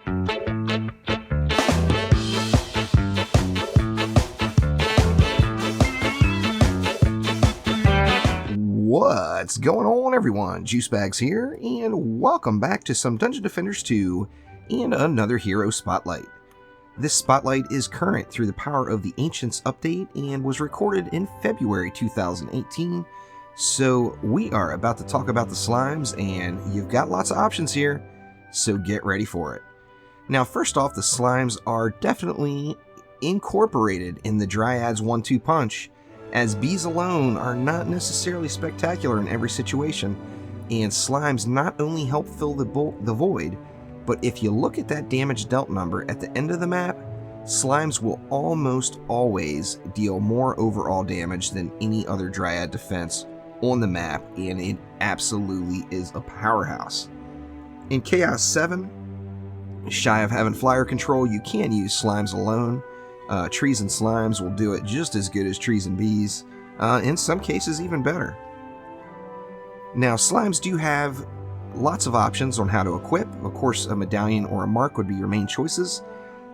What's going on, everyone? Juicebags here, and welcome back to some Dungeon Defenders 2 and another Hero Spotlight. This Spotlight is current through the Power of the Ancients update and was recorded in February 2018, so we are about to talk about the slimes, and you've got lots of options here, so get ready for it. Now, first off, the slimes are definitely incorporated in the Dryad's 1-2 punch, as bees alone are not necessarily spectacular in every situation, and slimes not only help fill the void, but if you look at that damage dealt number at the end of the map, slimes will almost always deal more overall damage than any other Dryad defense on the map, and it absolutely is a powerhouse. In Chaos 7, shy of having flyer control, you can use slimes alone. Trees and slimes will do it just as good as trees and bees, in some cases even better. Now, slimes do have lots of options on how to equip. Of course, a medallion or a mark would be your main choices.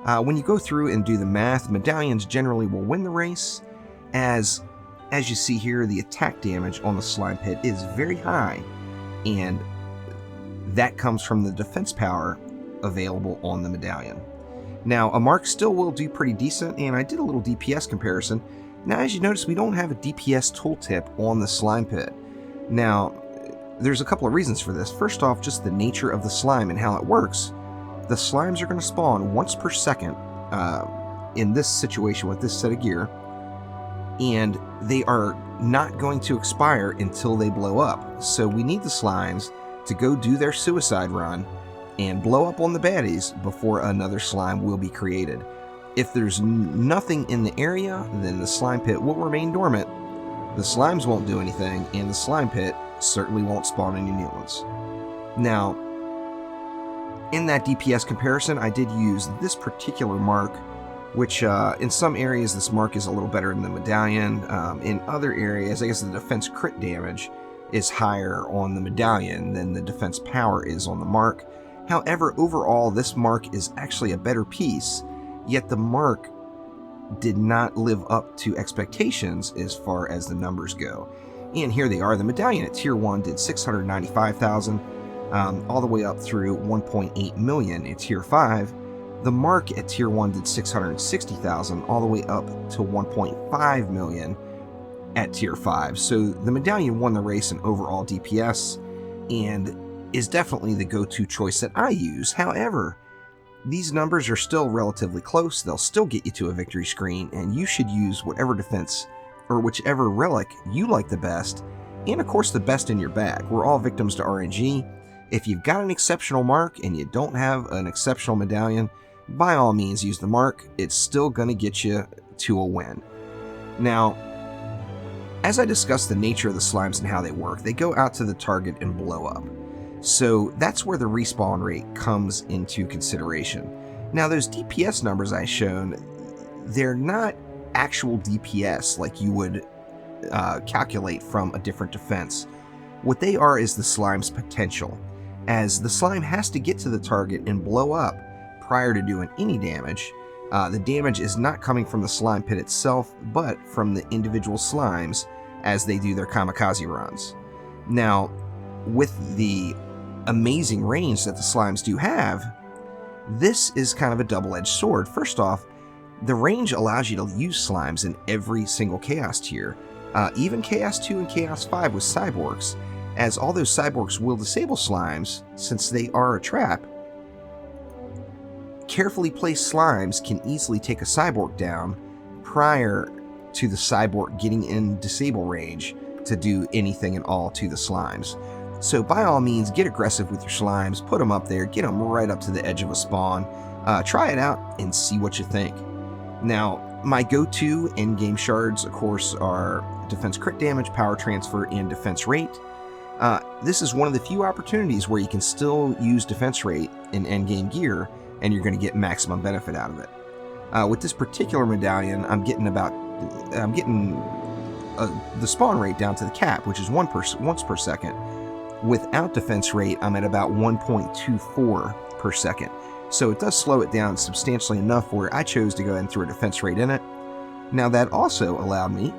When you go through and do the math, medallions generally will win the race, as you see here, the attack damage on the slime pit is very high, and that comes from the defense power available on the medallion. Now, a mark still will do pretty decent, and I did a little DPS comparison. Now, as you notice, we don't have a DPS tooltip on the slime pit. Now, there's a couple of reasons for this. First off, just the nature of the slime and how it works. The slimes are going to spawn once per second in this situation with this set of gear, and they are not going to expire until they blow up. So we need the slimes to go do their suicide run and blow up on the baddies before another slime will be created. If there's nothing in the area, then the slime pit will remain dormant, the slimes won't do anything, and the slime pit certainly won't spawn any new ones. Now, in that DPS comparison, I did use this particular mark, which in some areas this mark is a little better than the medallion. In other areas, I guess the defense crit damage is higher on the medallion than the defense power is on the mark. However, overall, this mark is actually a better piece, yet the mark did not live up to expectations as far as the numbers go. And here they are. The medallion at Tier 1 did 695,000, all the way up through 1.8 million at Tier 5. The mark at Tier 1 did 660,000, all the way up to 1.5 million at Tier 5. So the medallion won the race in overall DPS, and is definitely the go-to choice that I use. However, these numbers are still relatively close. They'll still get you to a victory screen, and you should use whatever defense or whichever relic you like the best, and of course the best in your bag. We're all victims to RNG. If you've got an exceptional mark and you don't have an exceptional medallion, by all means use the mark. It's still going to get you to a win. Now, as I discussed the nature of the slimes and how they work, they go out to the target and blow up. So that's where the respawn rate comes into consideration. Now, those DPS numbers I shown, they're not actual DPS like you would calculate from a different defense. What they are is the slime's potential, as the slime has to get to the target and blow up prior to doing any damage. The damage is not coming from the slime pit itself, but from the individual slimes as they do their kamikaze runs. Now, with the amazing range that the slimes do have, this is kind of a double-edged sword. First off, the range allows you to use slimes in every single Chaos tier, even Chaos 2 and Chaos 5 with cyborgs, as all those cyborgs will disable slimes since they are a trap. Carefully placed slimes can easily take a cyborg down prior to the cyborg getting in disable range to do anything at all to the slimes. So by all means, get aggressive with your slimes, put them up there, get them right up to the edge of a spawn, try it out and see what you think. Now, my go-to in-game shards, of course, are defense crit damage, power transfer, and defense rate. This is one of the few opportunities where you can still use defense rate in endgame gear, and you're going to get maximum benefit out of it. With this particular medallion, I'm getting the spawn rate down to the cap, which is once per second. Without defense rate, I'm at about 1.24 per second. so it does slow it down substantially enough where I chose to go ahead and throw a defense rate in it. Now that also allowed me,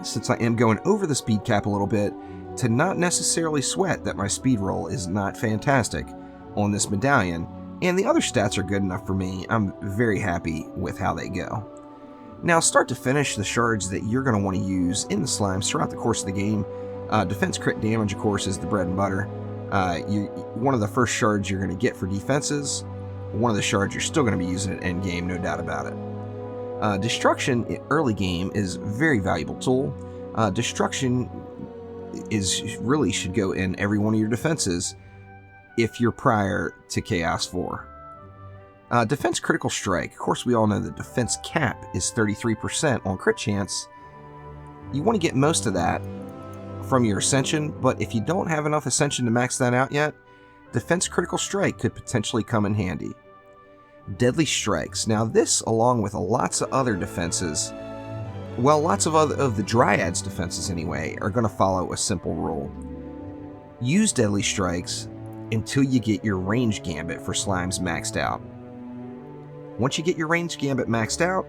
since I am going over the speed cap a little bit, to not necessarily sweat that my speed roll is not fantastic on this medallion, and the other stats are good enough for me. I'm very happy with how they go. Now, start to finish, the shards that you're going to want to use in the slimes throughout the course of the game. Defense crit damage, of course, is the bread and butter. One of the first shards you're going to get for defenses. One of the shards you're still going to be using at end game, no doubt about it. Destruction in early game is a very valuable tool. Destruction really should go in every one of your defenses if you're prior to Chaos 4. Defense critical strike. Of course, we all know the defense cap is 33% on crit chance. You want to get most of that from your Ascension, but if you don't have enough Ascension to max that out yet, defense critical strike could potentially come in handy. Deadly strikes. Now this, along with lots of other defenses, well, lots of the Dryad's defenses anyway, are going to follow a simple rule. Use deadly strikes until you get your range gambit for slimes maxed out. Once you get your range gambit maxed out,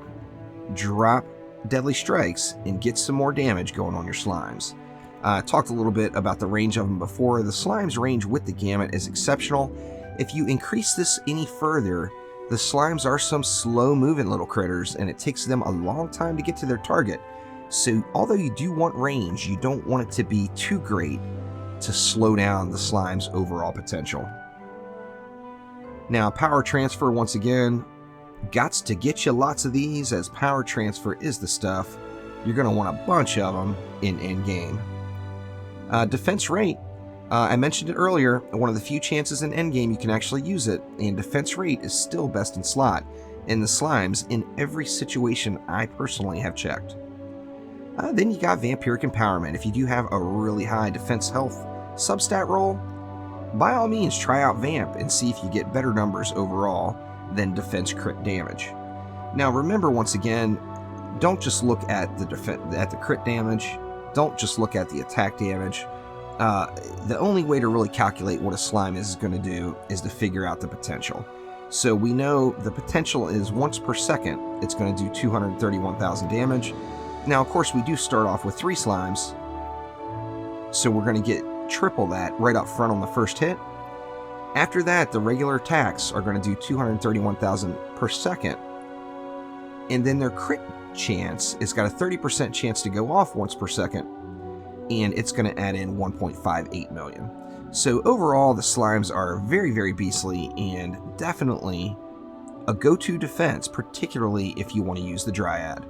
drop deadly strikes and get some more damage going on your slimes. I talked a little bit about the range of them before. The slimes range with the gambit is exceptional. If you increase this any further, the slimes are some slow-moving little critters, and it takes them a long time to get to their target. So, although you do want range, you don't want it to be too great to slow down the slime's overall potential. Now, power transfer, once again, gots to get you lots of these, as power transfer is the stuff. You're going to want a bunch of them in endgame. Defense rate. I mentioned it earlier, one of the few chances in endgame you can actually use it, and defense rate is still best in slot in the slimes in every situation I personally have checked. Then you got Vampiric Empowerment. If you do have a really high defense health substat roll, by all means try out Vamp and see if you get better numbers overall than defense crit damage. Now remember, once again, don't just look at the crit damage, don't just look at the attack damage. The only way to really calculate what a slime is going to do is to figure out the potential. So we know the potential is once per second, it's going to do 231,000 damage. Now, of course, we do start off with 3 slimes, so we're going to get triple that right up front on the first hit. After that, the regular attacks are going to do 231,000 per second, and then their crit chance has got a 30% chance to go off once per second, and it's going to add in 1.58 million. So overall, the slimes are very, very beastly and definitely a go-to defense, particularly if you want to use the Dryad.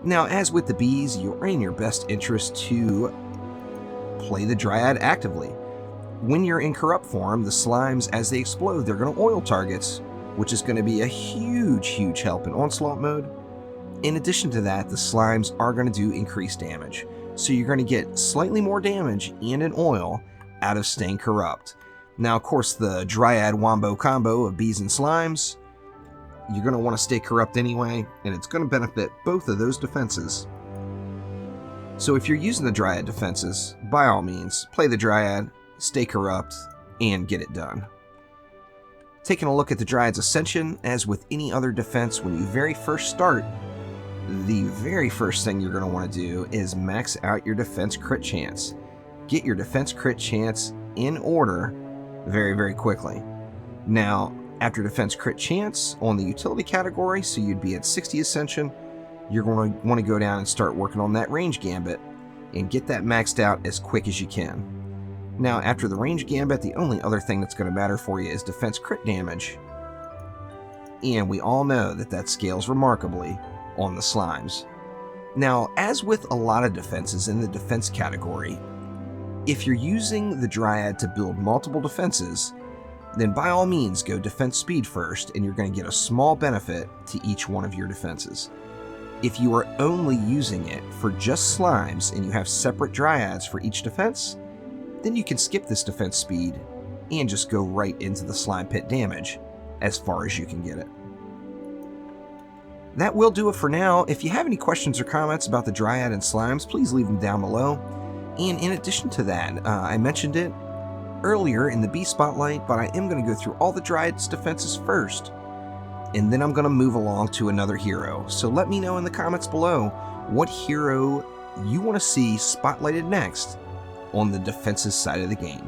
Now, as with the bees, you're in your best interest to play the Dryad actively. When you're in corrupt form, the slimes, as they explode, they're going to oil targets, which is going to be a huge, huge help in onslaught mode. In addition to that, the slimes are going to do increased damage. So you're going to get slightly more damage and an oil out of staying corrupt. Now, of course, the Dryad Wombo combo of bees and slimes, you're going to want to stay corrupt anyway, and it's going to benefit both of those defenses. So if you're using the Dryad defenses, by all means, play the Dryad, stay corrupt, and get it done. Taking a look at the Dryad's Ascension, as with any other defense, when you very first start, the very first thing you're going to want to do is max out your defense crit chance. Get your defense crit chance in order very, very quickly. Now, after defense crit chance on the utility category, so you'd be at 60 Ascension, you're going to want to go down and start working on that range gambit and get that maxed out as quick as you can. Now, after the range gambit, the only other thing that's going to matter for you is defense crit damage. And we all know that that scales remarkably on the slimes. Now, as with a lot of defenses in the defense category, if you're using the Dryad to build multiple defenses, then by all means go defense speed first, and you're going to get a small benefit to each one of your defenses. If you are only using it for just slimes and you have separate Dryads for each defense, then you can skip this defense speed and just go right into the slime pit damage as far as you can get it. That will do it for now. If you have any questions or comments about the Dryad and slimes, please leave them down below. And in addition to that, I mentioned it earlier in the B Spotlight, but I am going to go through all the Dryad's defenses first, and then I'm going to move along to another hero. So let me know in the comments below what hero you want to see spotlighted next on the defenses side of the game.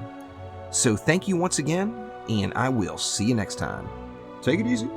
So thank you once again, and I will see you next time. Take it easy.